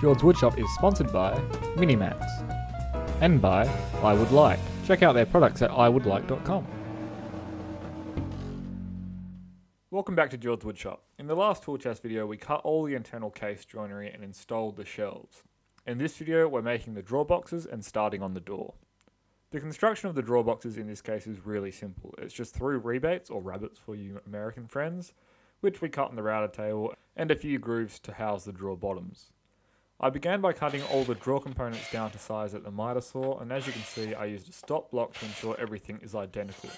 JordsWoodShop is sponsored by Minimax and by I Would Like. Check out their products at iwouldlike.com. Welcome back to JordsWoodShop. In the last tool chest video, we cut all the internal case joinery and installed the shelves. In this video, we're making the drawer boxes and starting on the door. The construction of the drawer boxes in this case is really simple. It's just 3 rebates, or rabbets for you American friends, which we cut on the router table, and a few grooves to house the drawer bottoms. I began by cutting all the drawer components down to size at the miter saw, and as you can see, I used a stop block to ensure everything is identical.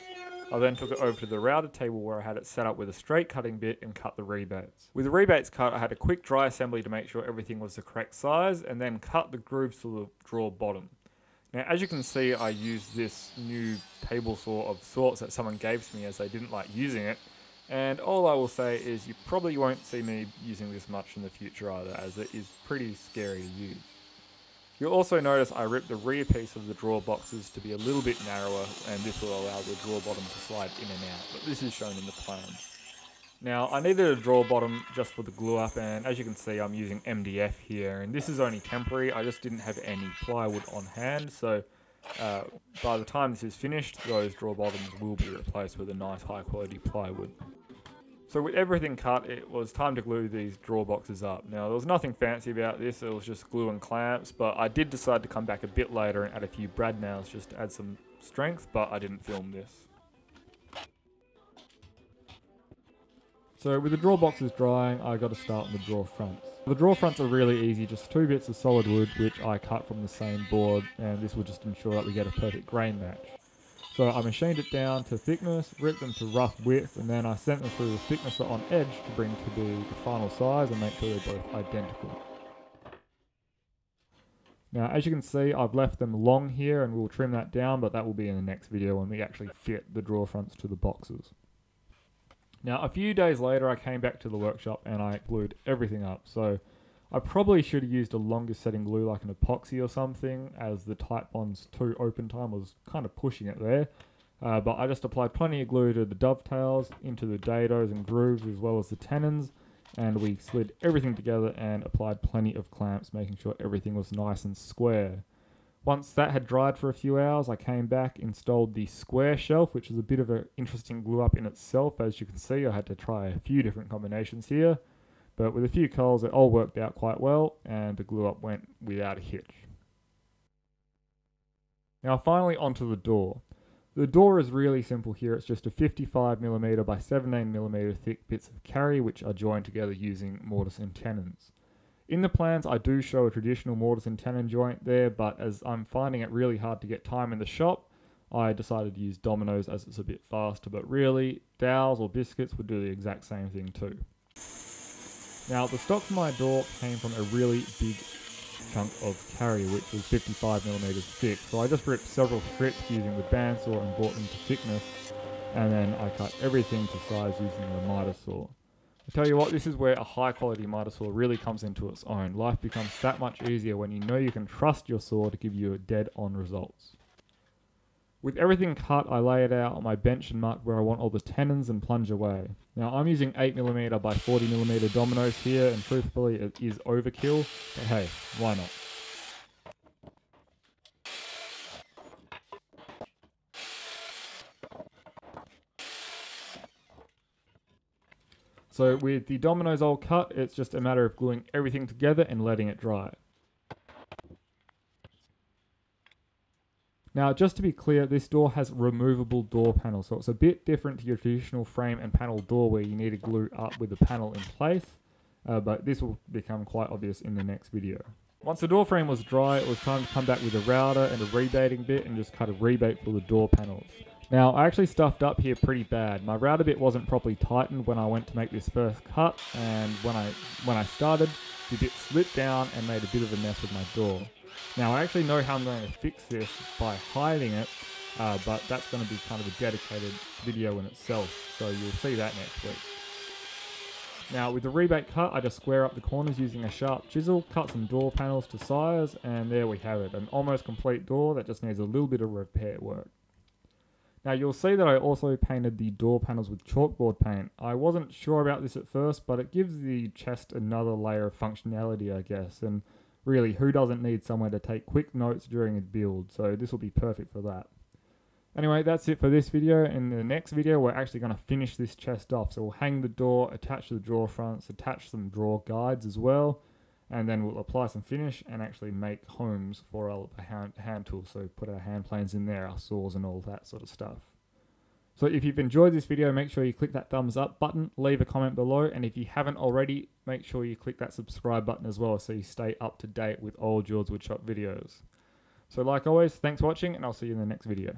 I then took it over to the router table where I had it set up with a straight cutting bit and cut the rebates. With the rebates cut, I had a quick dry assembly to make sure everything was the correct size, and then cut the grooves to the drawer bottom. Now, as you can see, I used this new table saw of sorts that someone gave to me as they didn't like using it. And all I will say is you probably won't see me using this much in the future either, as it is pretty scary to use. You'll also notice I ripped the rear piece of the drawer boxes to be a little bit narrower, and this will allow the drawer bottom to slide in and out, but this is shown in the plans. Now, I needed a drawer bottom just for the glue up, and as you can see, I'm using MDF here, and this is only temporary. I just didn't have any plywood on hand, so by the time this is finished, those drawer bottoms will be replaced with a nice high quality plywood. So with everything cut, it was time to glue these drawer boxes up. Now, there was nothing fancy about this, it was just glue and clamps, but I did decide to come back a bit later and add a few brad nails just to add some strength, but I didn't film this. So with the drawer boxes drying, I got to start on the drawer fronts. The drawer fronts are really easy, just 2 bits of solid wood, which I cut from the same board, and this will just ensure that we get a perfect grain match. So I machined it down to thickness, ripped them to rough width, and then I sent them through the thicknesser on edge to bring to the final size and make sure they're both identical. Now, as you can see, I've left them long here, and we'll trim that down, but that will be in the next video when we actually fit the drawer fronts to the boxes. Now, a few days later, I came back to the workshop and I glued everything up. So I probably should have used a longer setting glue like an epoxy or something, as the Titebond's 2 open time was kind of pushing it there. But I just applied plenty of glue to the dovetails, into the dados and grooves, as well as the tenons, and we slid everything together and applied plenty of clamps, making sure everything was nice and square. Once that had dried for a few hours, I came back, installed the square shelf, which is a bit of an interesting glue up in itself. As you can see, I had to try a few different combinations here. But with a few curls, it all worked out quite well, and the glue up went without a hitch. Now finally onto the door. The door is really simple here. It's just a 55mm by 17mm thick bits of carry, which are joined together using mortise and tenons. In the plans, I do show a traditional mortise and tenon joint there, but as I'm finding it really hard to get time in the shop, I decided to use dominoes as it's a bit faster, but really, dowels or biscuits would do the exact same thing too. Now, the stock for my door came from a really big chunk of carry, which was 55mm thick, so I just ripped several strips using the bandsaw and brought them to thickness, and then I cut everything to size using the miter saw. I tell you what, this is where a high quality miter saw really comes into its own. Life becomes that much easier when you know you can trust your saw to give you dead on results. With everything cut, I lay it out on my bench and mark where I want all the tenons and plunge away. Now I'm using 8mm by 40mm dominoes here, and truthfully it is overkill, but hey, why not? So with the dominoes all cut, it's just a matter of gluing everything together and letting it dry. Now, just to be clear, this door has removable door panels, so it's a bit different to your traditional frame and panel door where you need to glue up with the panel in place, but this will become quite obvious in the next video. Once the door frame was dry, it was time to come back with a router and a rebating bit and just cut a rebate for the door panels. Now, I actually stuffed up here pretty bad. My router bit wasn't properly tightened when I went to make this first cut, and when I started, the bit slipped down and made a bit of a mess with my door. Now, I actually know how I'm going to fix this by hiding it, but that's going to be kind of a dedicated video in itself, so you'll see that next week. Now, with the rebate cut, I just square up the corners using a sharp chisel, cut some door panels to size, and there we have it, an almost complete door that just needs a little bit of repair work. Now you'll see that I also painted the door panels with chalkboard paint. I wasn't sure about this at first, but it gives the chest another layer of functionality, I guess, and really, who doesn't need somewhere to take quick notes during a build? So this will be perfect for that. Anyway, that's it for this video. In the next video, we're actually going to finish this chest off. So we'll hang the door, attach the drawer fronts, attach some drawer guides as well, and then we'll apply some finish and actually make homes for our hand tools. So put our hand planes in there, our saws and all that sort of stuff. So if you've enjoyed this video, make sure you click that thumbs up button, leave a comment below, and if you haven't already, make sure you click that subscribe button as well so you stay up to date with all JordsWoodShop videos. So like always, thanks for watching, and I'll see you in the next video.